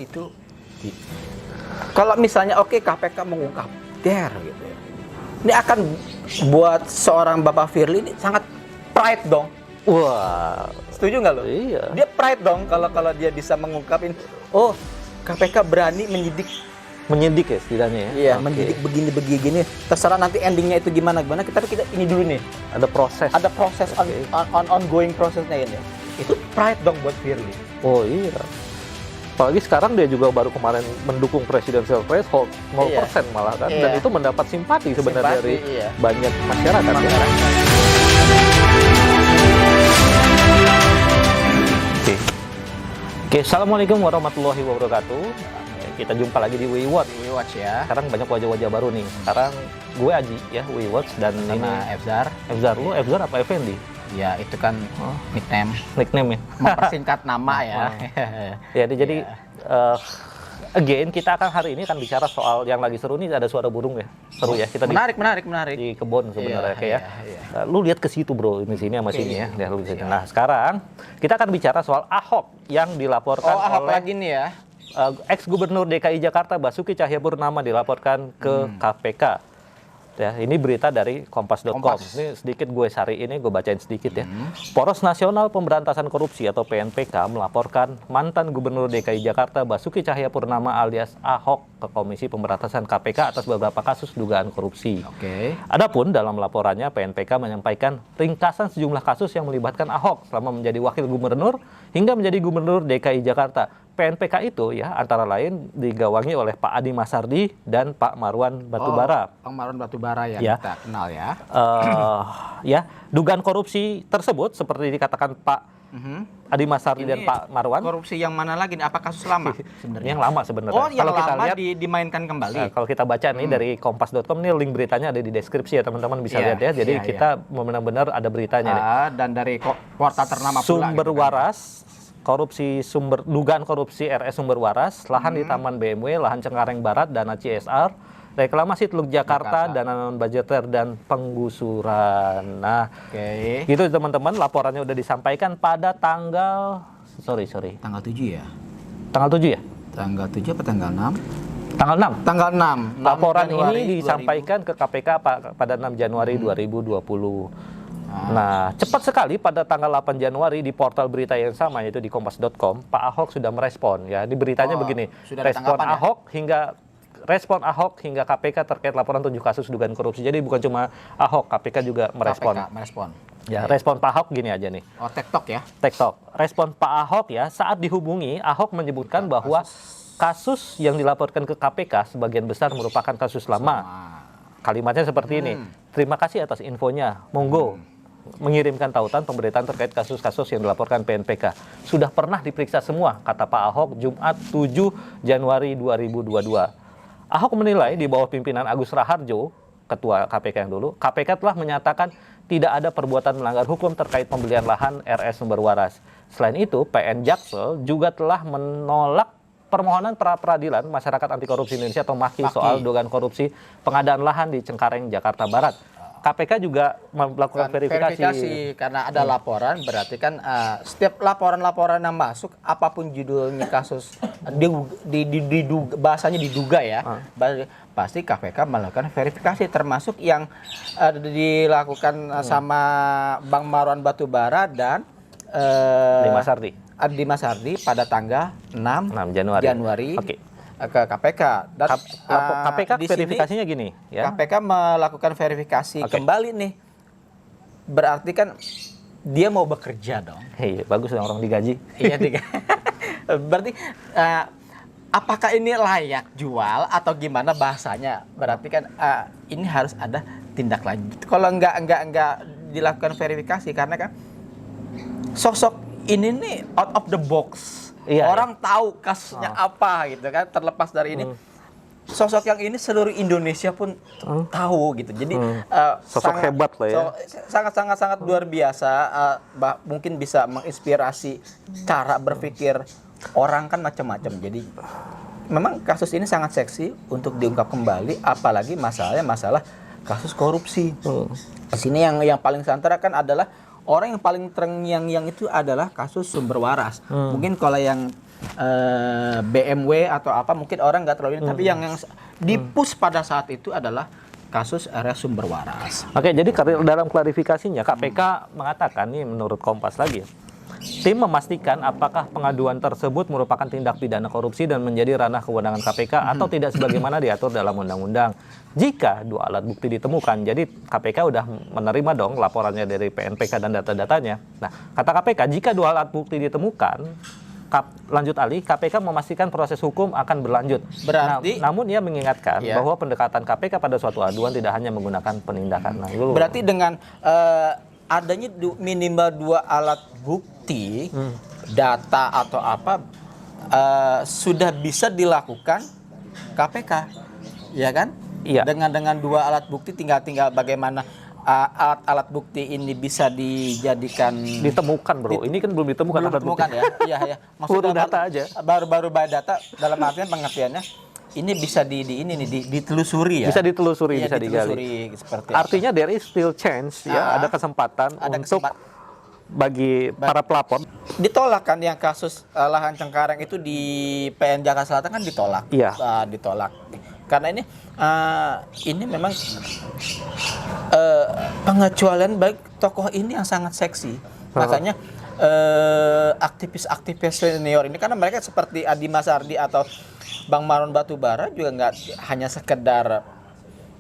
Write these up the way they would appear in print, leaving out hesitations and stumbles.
itu kalau misalnya KPK mengungkap gitu ya. Ini akan buat seorang Bapak Firly ini sangat pride dong. Wah, setuju nggak lo? Iya. Dia pride dong kalau dia bisa mengungkapin, oh KPK berani menyidik ya setidaknya ya. Iya, menyidik begini. Terserah nanti endingnya itu gimana. Kita ini dulu nih. Ada proses. Ongoing prosesnya ini. Itu pride dong buat Firly. Oh iya. Apalagi sekarang dia juga baru kemarin mendukung presidential threshold 0% malah kan. Dan itu mendapat simpati sebenarnya dari banyak masyarakat. Oke, assalamualaikum warahmatullahi wabarakatuh. Kita jumpa lagi di WeWatch ya. Sekarang banyak wajah-wajah baru nih. Sekarang gue Aji ya, WeWatch, dan sama ini Efzar. Lu Efzar apa Effendi? Ya itu kan nickname ya. mempersingkat nama ya. Ya, jadi again kita akan hari ini bicara soal yang lagi seru nih, ada suara burung ya. Seru ya, kita menarik. di kebun sebenarnya kayak. Lu lihat ke situ bro, ini sini sama sini ya. Lihat lu di sini. Nah, sekarang kita akan bicara soal Ahok yang dilaporkan Ahok oleh lagi nih ya. Ex-Gubernur DKI Jakarta Basuki Cahayapurnama dilaporkan ke KPK. Ya, ini berita dari Kompas.com. Ini sedikit gue bacain sedikit ya. Poros Nasional Pemberantasan Korupsi atau PNPK melaporkan mantan Gubernur DKI Jakarta Basuki Cahayapurnama alias Ahok ke Komisi Pemberantasan KPK atas beberapa kasus dugaan korupsi. Adapun dalam laporannya PNPK menyampaikan ringkasan sejumlah kasus yang melibatkan Ahok selama menjadi wakil gubernur hingga menjadi Gubernur DKI Jakarta. PNPK itu ya antara lain digawangi oleh Pak Adi Masardi dan Pak Marwan Batubara. Pak Marwan Batubara yang kita kenal ya. Dugaan korupsi tersebut seperti dikatakan Pak Adi Masardi dan Pak Marwan. Korupsi yang mana lagi nih? Apa kasus lama sebenarnya? Yang lama sebenarnya. Oh, yang kalau kita lihat dimainkan kembali. Kalau kita baca nih dari Kompas.com, ini link beritanya ada di deskripsi ya, teman-teman bisa lihat ya. Jadi kita benar-benar ada beritanya nih. Dan dari portal ternama Sumber Waras. Dugaan korupsi RS Sumber Waras, lahan di Taman BMW, lahan Cengkareng Barat, dana CSR, reklamasi Teluk Jakarta, dana non-budgeter, dan penggusuran. Nah, gitu teman-teman, laporannya udah disampaikan pada tanggal Tanggal 7 ya? Tanggal 7 ya? Tanggal 7 apa tanggal 6? Tanggal 6. Tanggal 6. Laporan ini disampaikan ke KPK pada 6 Januari 2020. Nah, cepat sekali pada tanggal 8 Januari di portal berita yang sama yaitu di kompas.com, Pak Ahok sudah merespon ya. Di beritanya begini, respon Ahok hingga KPK terkait laporan 7 kasus dugaan korupsi. Jadi bukan cuma Ahok, KPK juga merespon. Ya, respon Pak Ahok gini aja nih. TikTok ya. TikTok. Respon Pak Ahok ya, saat dihubungi, Ahok menyebutkan bahwa kasus yang dilaporkan ke KPK sebagian besar merupakan kasus lama. Kalimatnya seperti ini. Terima kasih atas infonya. Monggo mengirimkan tautan pemberitaan terkait kasus-kasus yang dilaporkan PNPK. Sudah pernah diperiksa semua, kata Pak Ahok Jumat 7 Januari 2022. Ahok menilai di bawah pimpinan Agus Raharjo, Ketua KPK yang dulu, KPK telah menyatakan tidak ada perbuatan melanggar hukum terkait pembelian lahan RS Sumber Waras. Selain itu, PN Jaksel juga telah menolak permohonan pra-peradilan Masyarakat Anti Korupsi Indonesia atau MAKI soal dugaan korupsi pengadaan lahan di Cengkareng, Jakarta Barat. KPK juga melakukan verifikasi karena ada laporan, berarti kan setiap laporan-laporan yang masuk, apapun judulnya kasus, bahasanya diduga ya, pasti KPK melakukan verifikasi, termasuk yang dilakukan sama Bang Marwan Batubara dan Adi Masardi pada tanggal 6 Januari. Ke KPK dan KPK verifikasinya gini ya. KPK melakukan verifikasi kembali nih. Berarti kan dia mau bekerja dong. Hei, bagus dong orang digaji. Iya, berarti apakah ini layak jual atau gimana bahasanya? Berarti kan ini harus ada tindak lanjut. Kalau enggak dilakukan verifikasi, karena kan sosok ini nih out of the box. Orang tahu kasusnya apa gitu kan, terlepas dari ini sosok yang ini seluruh Indonesia pun tahu gitu. Jadi sosok hebat lah ya. Sangat luar biasa, mungkin bisa menginspirasi cara berpikir orang kan macam-macam. Jadi memang kasus ini sangat seksi untuk diungkap kembali, apalagi masalah kasus korupsi. Di sini yang paling santara kan adalah orang yang paling terngiang-ngiang itu adalah kasus Sumber Waras. Mungkin kalau yang BMW atau apa mungkin orang nggak terlalu ini, tapi yang di-push pada saat itu adalah kasus area sumber waras. Oke, jadi dalam klarifikasinya KPK mengatakan nih menurut Kompas lagi, tim memastikan apakah pengaduan tersebut merupakan tindak pidana korupsi dan menjadi ranah kewenangan KPK atau tidak sebagaimana diatur dalam undang-undang. Jika dua alat bukti ditemukan, jadi KPK udah menerima dong laporannya dari PNPK dan data-datanya. Nah, kata KPK, jika dua alat bukti ditemukan, lanjut Ali, KPK memastikan proses hukum akan berlanjut. Berarti, namun ia mengingatkan iya, bahwa pendekatan KPK pada suatu aduan tidak hanya menggunakan penindakan. Nah, berarti dengan adanya minimal 2 alat bukti, data atau apa, sudah bisa dilakukan KPK, ya kan? Iya. Dengan 2 alat bukti, tinggal bagaimana alat-alat bukti ini bisa dijadikan ditemukan, bro. Ini kan belum ditemukan. Belum ditemukan ya. Iya, ya. Baru data aja. Baru data dalam artian pengertiannya ini bisa ditelusuri ya. Bisa ditelusuri, ya, bisa digali. Seperti artinya apa? There is still chance ya, ada kesempatan untuk bagi para pelapor. Ditolak kan yang kasus lahan Cengkareng itu di PN Jakarta Selatan kan ditolak. Iya. Ditolak. Karena ini memang pengecualian baik tokoh ini yang sangat seksi. Makanya aktivis-aktivis senior ini, karena mereka seperti Adi Masardi atau Bang Maron Batubara juga nggak hanya sekedar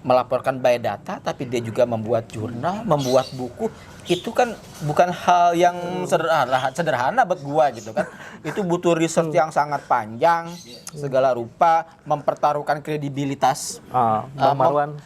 melaporkan biodata, tapi dia juga membuat jurnal, membuat buku. Itu kan bukan hal yang sederhana buat gua gitu kan. Itu butuh riset yang sangat panjang, segala rupa, mempertaruhkan kredibilitas, Bang Marwan,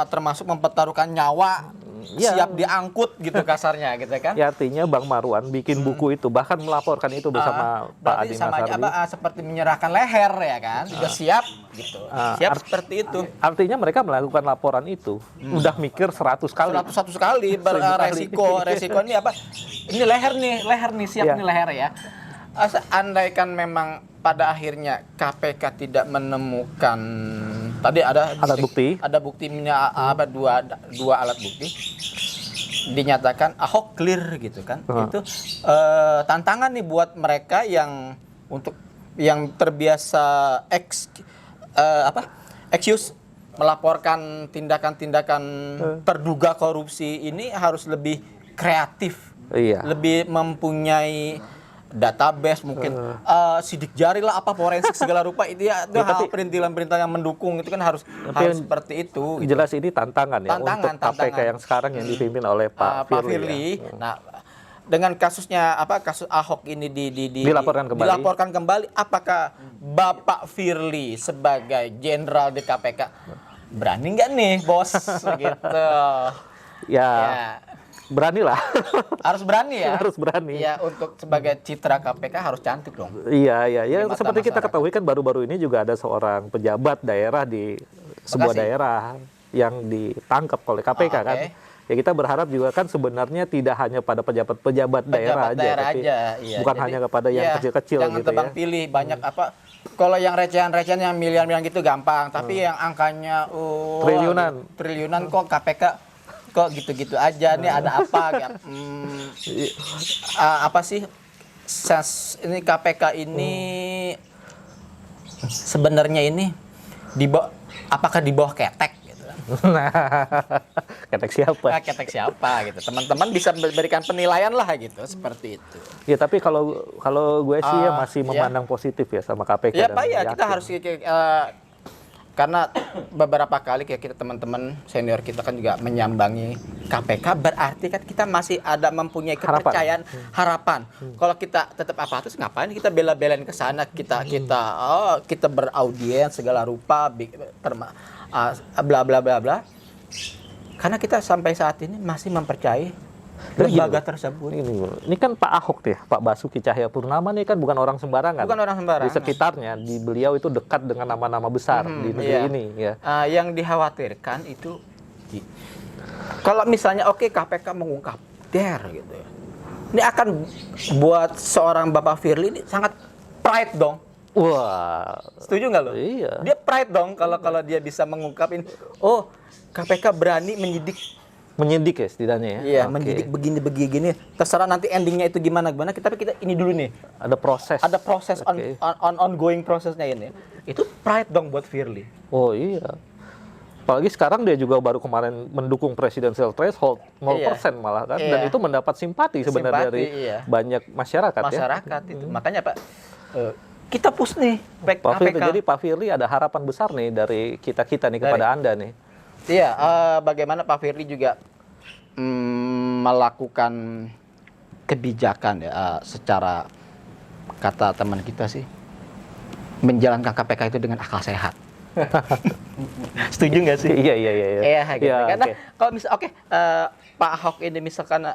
termasuk mempertaruhkan nyawa, siap diangkut gitu kasarnya gitu kan. Ya, artinya Bang Marwan bikin buku itu, bahkan melaporkan itu bersama Pak Adi Masardi. Seperti menyerahkan leher ya kan, juga siap gitu. Siap seperti itu. Artinya mereka melakukan laporan itu udah mikir 100 kali. 100 kali resiko ini apa? Ini leher nih siap nih leher ya. Andaikan memang pada akhirnya KPK tidak menemukan tadi ada bukti, dua alat bukti, dinyatakan Ahok clear gitu kan. Itu tantangan nih buat mereka yang terbiasa excuse melaporkan tindakan-tindakan terduga korupsi ini harus lebih kreatif, lebih mempunyai database mungkin sidik jari lah, apa forensik segala rupa itu ya, hal perintilan-perintilan yang mendukung itu kan harus seperti itu. Jelas ini tantangan ya untuk KPK yang sekarang yang dipimpin oleh Pak Firly. Ya. Nah, dengan kasusnya kasus Ahok ini dilaporkan kembali, apakah Bapak Firly sebagai jenderal di KPK berani nggak nih bos gitu? Ya. Beranilah. Harus berani ya. Harus berani. Ya, untuk sebagai citra KPK harus cantik dong. Iya. Seperti kita ketahui kan baru-baru ini juga ada seorang pejabat daerah di sebuah daerah yang ditangkap oleh KPK kan. Ya, kita berharap juga kan sebenarnya tidak hanya pada pejabat daerah aja, iya. Bukan hanya kepada yang kecil-kecil jangan gitu tebang pilih banyak kalau yang recehan-recehan yang miliar-miliar gitu gampang, tapi yang angkanya triliunan kok KPK kok gitu-gitu aja nih, ada apa apa sih ini KPK ini sebenarnya ini apakah di bawah ketek gitu. Nah, ketek siapa gitu. Teman-teman bisa memberikan penilaian lah gitu, seperti itu. Ya, tapi kalau gue sih masih memandang positif ya sama KPK. Ya, Pak, ya kita harus karena beberapa kali kayak kita teman-teman senior kita kan juga menyambangi KPK, berarti kan kita masih ada mempunyai kepercayaan, harapan. Kalau kita tetap terus ngapain kita bela-belain ke sana, kita beraudiens segala rupa, bla bla bla bla. Karena kita sampai saat ini masih mempercayai lembaga tersebut. Ini kan Pak Ahok nih, Pak Basuki Cahayapurnama nih kan bukan orang sembarangan. Di sekitarnya, di beliau itu dekat dengan nama-nama besar di negeri ini. Ya. Yang dikhawatirkan itu, kalau misalnya KPK mengungkap gitu ya, ini akan buat seorang Bapak Firly ini sangat pride dong. Wah, setuju nggak lo? Iya. Dia pride dong kalau dia bisa mengungkapin, KPK berani menyidik Menyidik ya setidaknya ya. Iya, Oke. mendidik begini. Terserah nanti endingnya itu gimana. Tapi kita ini dulu nih. Ada proses. Ada proses Oke. ongoing prosesnya ini. Itu pride dong buat Firly. Oh iya. Apalagi sekarang dia juga baru kemarin mendukung presidential threshold 0% malah kan. Dan Iya. itu mendapat simpati sebenarnya dari Iya. banyak masyarakat ya. Masyarakat itu. Makanya Pak, kita push nih Pak Firly, KPK. jadi Pak Firly ada harapan besar nih dari kita-kita nih kepada Anda nih. Iya, bagaimana Pak Firly juga melakukan kebijakan ya, secara kata teman kita sih, menjalankan KPK itu dengan akal sehat. Setuju nggak sih? Iya. Iya, gitu. Iya, Karena oke. kalau Pak Ahok ini misalkan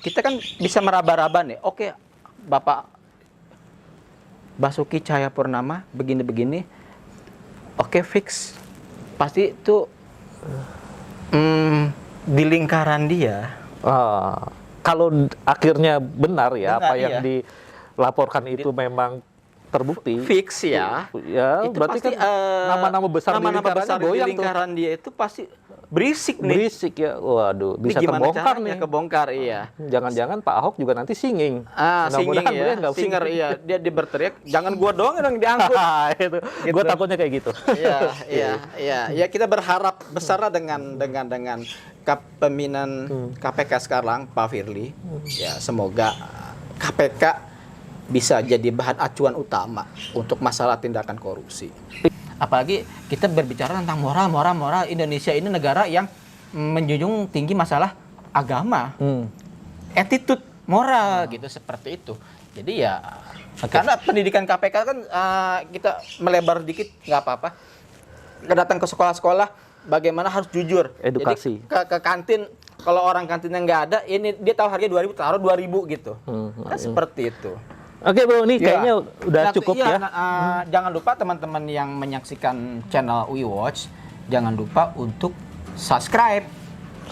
kita kan bisa meraba-raba nih. Oke, Bapak Basuki Cahayapurnama begini-begini. Oke, fix. Pasti itu di lingkaran dia. Kalau akhirnya benar ya Benar, apa yang iya. dilaporkan itu memang terbukti. Fix ya. Ya, Itu berarti pasti, kan nama-nama besar di nama-nama lingkarannya besar di goyang tuh. lingkaran dia itu pasti berisik nih. Berisik ya. Waduh, Ini bisa gimana terbongkar caranya nih. kebongkar, iya. Jangan-jangan Pak Ahok juga nanti singing. Singing Mudah-mudahan ya, beliau nggak singer singing. iya, dia berteriak, jangan gua doang yang diangkut. Itu. Gitu. Gue takutnya kayak gitu. Iya, kita berharap besar lah dengan kepemimpinan KPK sekarang, Pak Firly. Ya, semoga KPK bisa jadi bahan acuan utama untuk masalah tindakan korupsi. Apalagi kita berbicara tentang moral Indonesia ini negara yang menjunjung tinggi masalah agama, attitude moral gitu seperti itu. Jadi ya karena pendidikan KPK kan kita melebar dikit nggak apa-apa. Kita datang ke sekolah-sekolah bagaimana harus jujur. Edukasi. Jadi ke kantin kalau orang kantinnya nggak ada, ini dia tahu harganya 2.000 taruh 2.000 gitu. Kan seperti itu. Oke bro, ini kayaknya udah Nah, cukup iya, ya. Jangan lupa teman-teman yang menyaksikan channel WeWatch, jangan lupa untuk subscribe.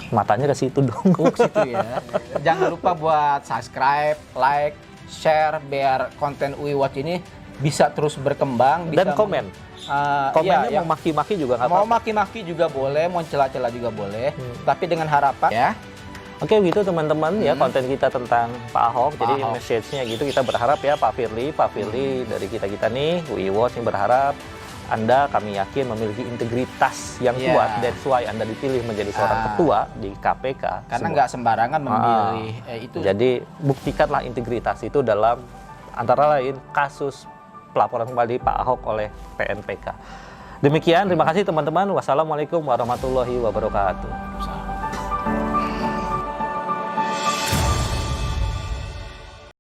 Matanya ke situ dong. Ke situ ya. Jangan lupa buat subscribe, like, share biar konten WeWatch ini bisa terus berkembang. Dan komen. Komennya Iya, mau maki-maki juga nggak mau apa-apa. maki-maki juga boleh, mau celah-celah juga boleh. Tapi dengan harapan ya. Oke gitu teman-teman ya konten kita tentang Pak Ahok. Jadi Ahok. message-nya gitu kita berharap ya Pak Firly dari kita nih WeWatch yang berharap Anda kami yakin memiliki integritas yang Iya. kuat. That's why Anda dipilih menjadi seorang ketua di KPK. Karena Semua. nggak sembarangan memilih itu. Jadi buktikanlah integritas itu dalam antara lain kasus pelaporan kembali Pak Ahok oleh PNPK. Demikian, terima kasih teman-teman. Wassalamualaikum warahmatullahi wabarakatuh.